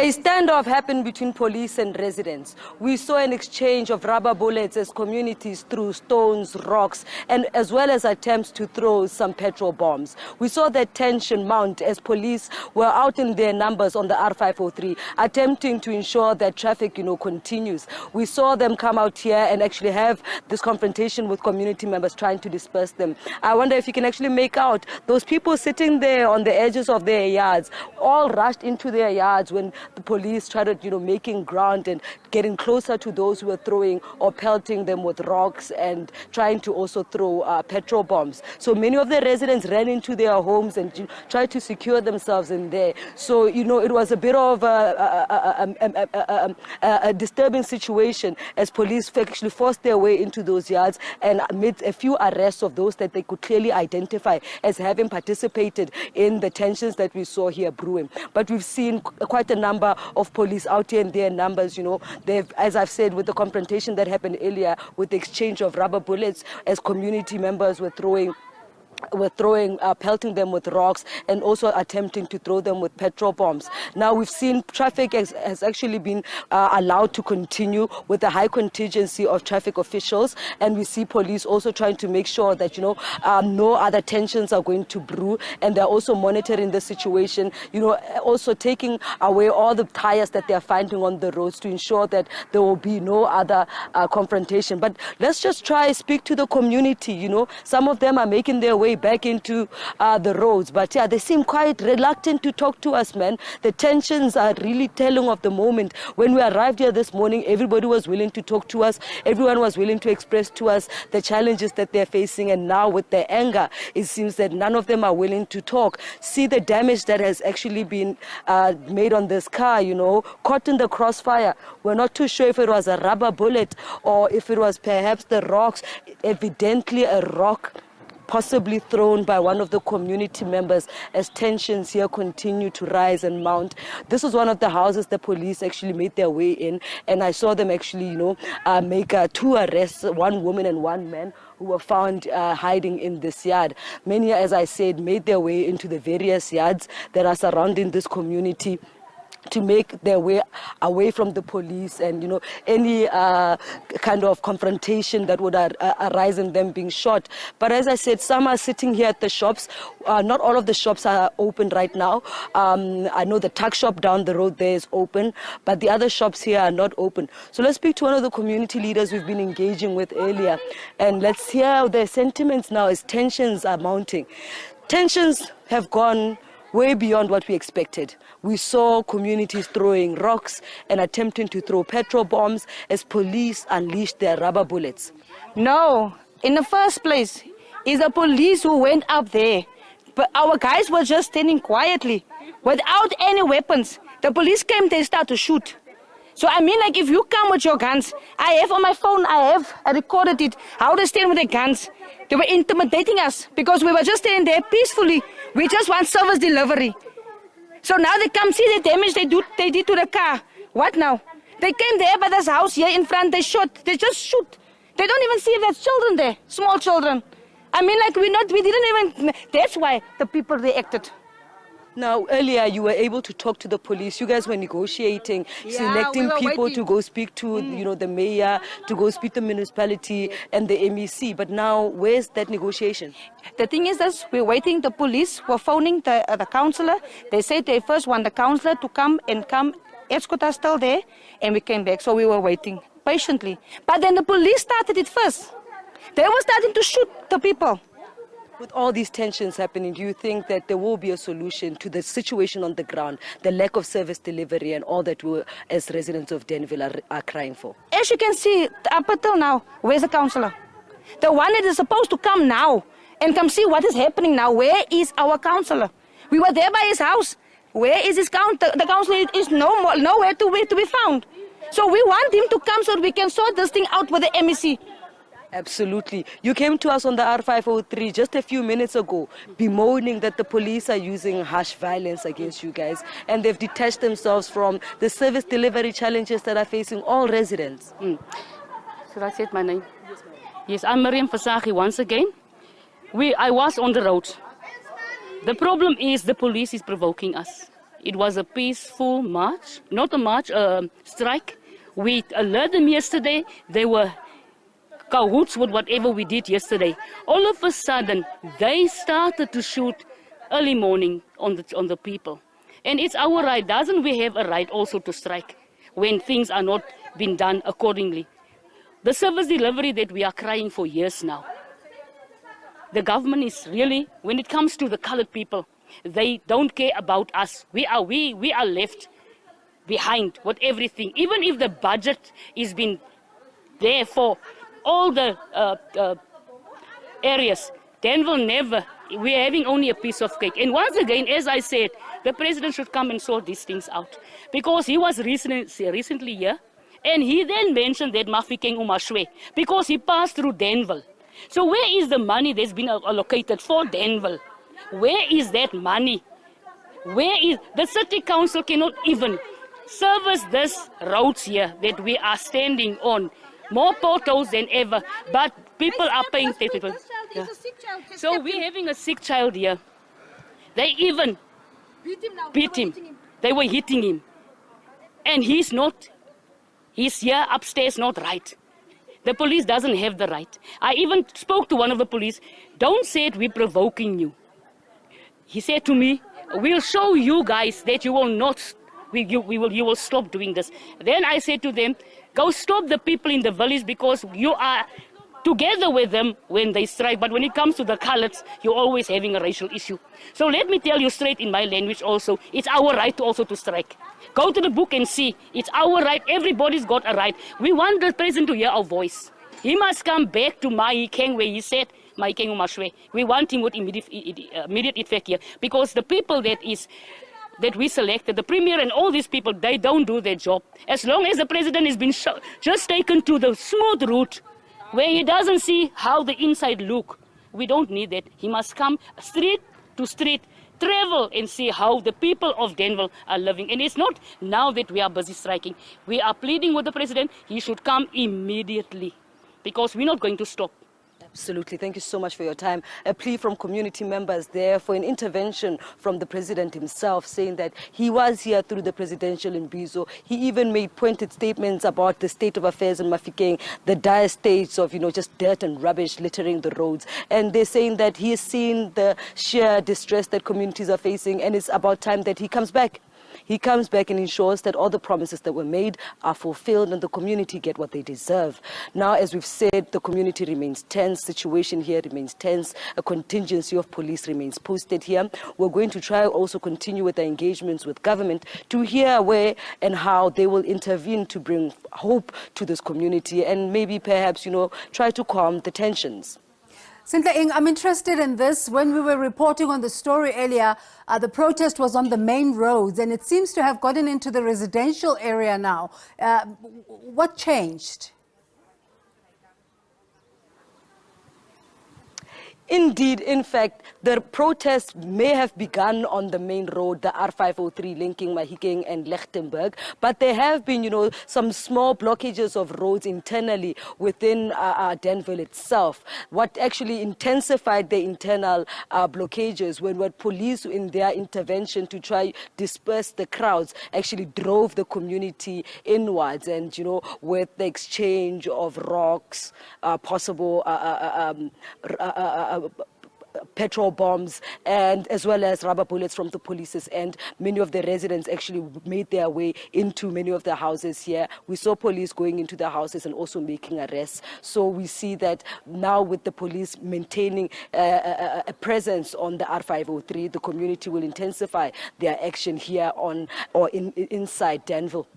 A standoff happened between police and residents. We saw an exchange of rubber bullets as communities threw stones, rocks, and as well as attempts to throw some petrol bombs. We saw that tension mount as police were out in their numbers on the R503, attempting to ensure that traffic, continues. We saw them come out here and actually have this confrontation with community members trying to disperse them. I wonder if you can actually make out those people sitting there on the edges of their yards, all rushed into their yards when the police started, making ground and getting closer to those who were throwing or pelting them with rocks and trying to also throw petrol bombs. So many of the residents ran into their homes and tried to secure themselves in there. So, it was a bit of a disturbing situation as police actually forced their way into those yards and made a few arrests of those that they could clearly identify as having participated in the tensions that we saw here brewing. But we've seen quite a number of police out here in their numbers. They've, as I've said, with the confrontation that happened earlier with the exchange of rubber bullets as community members were pelting them with rocks and also attempting to throw them with petrol bombs. Now we've seen traffic has actually been allowed to continue with a high contingency of traffic officials, and we see police also trying to make sure that no other tensions are going to brew, and they're also monitoring the situation, also taking away all the tires that they're finding on the roads to ensure that there will be no other confrontation. But let's just try speak to the community. Some of them are making their way back into the roads, but yeah, they seem quite reluctant to talk to us, man. The tensions are really telling of the moment. When we arrived here this morning, everybody was willing to talk to us, everyone was willing to express to us the challenges that they're facing, and now with their anger, it seems that none of them are willing to talk. See the damage that has actually been made on this car, caught in the crossfire. We're not too sure if it was a rubber bullet or if it was perhaps the rocks, evidently a rock possibly thrown by one of the community members as tensions here continue to rise and mount. This is one of the houses the police actually made their way in, and I saw them actually, make 2 arrests, 1 woman and 1 man, who were found hiding in this yard. Many, as I said, made their way into the various yards that are surrounding this community to make their way away from the police and, any kind of confrontation that would arise in them being shot. But as I said, some are sitting here at the shops. Not all of the shops are open right now. I know the tuck shop down the road there is open, but the other shops here are not open. So let's speak to one of the community leaders we've been engaging with earlier, and let's hear their sentiments now as tensions are mounting. Tensions have gone way beyond what we expected. We saw communities throwing rocks and attempting to throw petrol bombs as police unleashed their rubber bullets. No, in the first place, it's the police who went up there. But our guys were just standing quietly without any weapons. The police came, they started to shoot. So if you come with your guns, I have on my phone, I recorded it, how they stand with their guns. They were intimidating us because we were just standing there peacefully. We just want service delivery. So now they come see the damage they did to the car. What now? They came there by this house here in front, they shot, they just shoot. They don't even see if there's children there, small children. We didn't even, that's why the people reacted. Now, earlier you were able to talk to the police. You guys were negotiating, selecting people to go speak to, the mayor, to go speak to the municipality and the MEC. But now, where's that negotiation? The thing is that we're waiting. The police were phoning the councillor. They said they first want the councillor to come. Escort us still there, and we came back. So we were waiting patiently. But then the police started it first. They were starting to shoot the people. With all these tensions happening, do you think that there will be a solution to the situation on the ground, the lack of service delivery and all that we as residents of Danville are crying for? As you can see, up until now, where's the councillor? The one that is supposed to come now and come see what is happening now. Where is our councillor? We were there by his house. Where is his councillor? The councillor is nowhere to be found. So we want him to come so that we can sort this thing out with the MEC. Absolutely. You came to us on the R503 just a few minutes ago, bemoaning that the police are using harsh violence against you guys, and they've detached themselves from the service delivery challenges that are facing all residents. Should I say my name? Yes, I'm Miriam Fasagi once again. I was on the road. The problem is the police is provoking us. It was a peaceful march, not a march, a strike. We alerted them yesterday. They were cahoots with whatever we did yesterday. All of a sudden, they started to shoot early morning on the people. And it's our right. Doesn't we have a right also to strike when things are not being done accordingly? The service delivery that we are crying for years now. The government is really, when it comes to the colored people, they don't care about us. We are left behind with everything. Even if the budget is been there for all the areas, Danville never. We're having only a piece of cake. And once again, as I said, the president should come and sort these things out. Because he was recently here, and he then mentioned that Mahikeng umashwe, because he passed through Danville. So where is the money that's been allocated for Danville? Where is that money? Where is the city council cannot even service this roads here that we are standing on? More potholes than ever, but people are paying. Yeah. So we're having a sick child here. They even beat him. They were hitting him. And he's here upstairs not right. The police doesn't have the right. I even spoke to one of the police. Don't say it, we're provoking you. He said to me, we'll show you guys that you will not, you will stop doing this. Then I said to them, go stop the people in the village because you are together with them when they strike. But when it comes to the coloreds, you're always having a racial issue. So let me tell you straight in my language also, it's our right to also to strike. Go to the book and see. It's our right. Everybody's got a right. We want the president to hear our voice. He must come back to Mahikeng where he said, Mahikeng umashwe. We want him with immediate effect here. Because the people that we selected, the premier and all these people, they don't do their job. As long as the president has been just taken to the smooth route, where he doesn't see how the inside look, we don't need that. He must come street to street, travel and see how the people of Danville are living. And it's not now that we are busy striking. We are pleading with the president. He should come immediately because we're not going to stop. Absolutely. Thank you so much for your time. A plea from community members there for an intervention from the president himself, saying that he was here through the presidential imbizo. He even made pointed statements about the state of affairs in Mahikeng, the dire states of, just dirt and rubbish littering the roads. And they're saying that he has seen the sheer distress that communities are facing, and it's about time that he comes back. He comes back and ensures that all the promises that were made are fulfilled and the community get what they deserve. Now, as we've said, the community remains tense. Situation here remains tense. A contingency of police remains posted here. We're going to try also continue with the engagements with government to hear where and how they will intervene to bring hope to this community and maybe perhaps, try to calm the tensions. Sentleeng, I'm interested in this. When we were reporting on the story earlier, the protest was on the main roads and it seems to have gotten into the residential area now. What changed? Indeed, in fact, the protest may have begun on the main road, the R503 linking Mahikeng and Lichtenburg, but there have been, some small blockages of roads internally within Danville itself. What actually intensified the internal blockages when police, in their intervention to try disperse the crowds, actually drove the community inwards, and with the exchange of rocks, possible petrol bombs, and as well as rubber bullets from the police's end. Many of the residents actually made their way into many of the houses here. We saw police going into the houses and also making arrests. So we see that now with the police maintaining a presence on the R503, the community will intensify their action here inside Danville.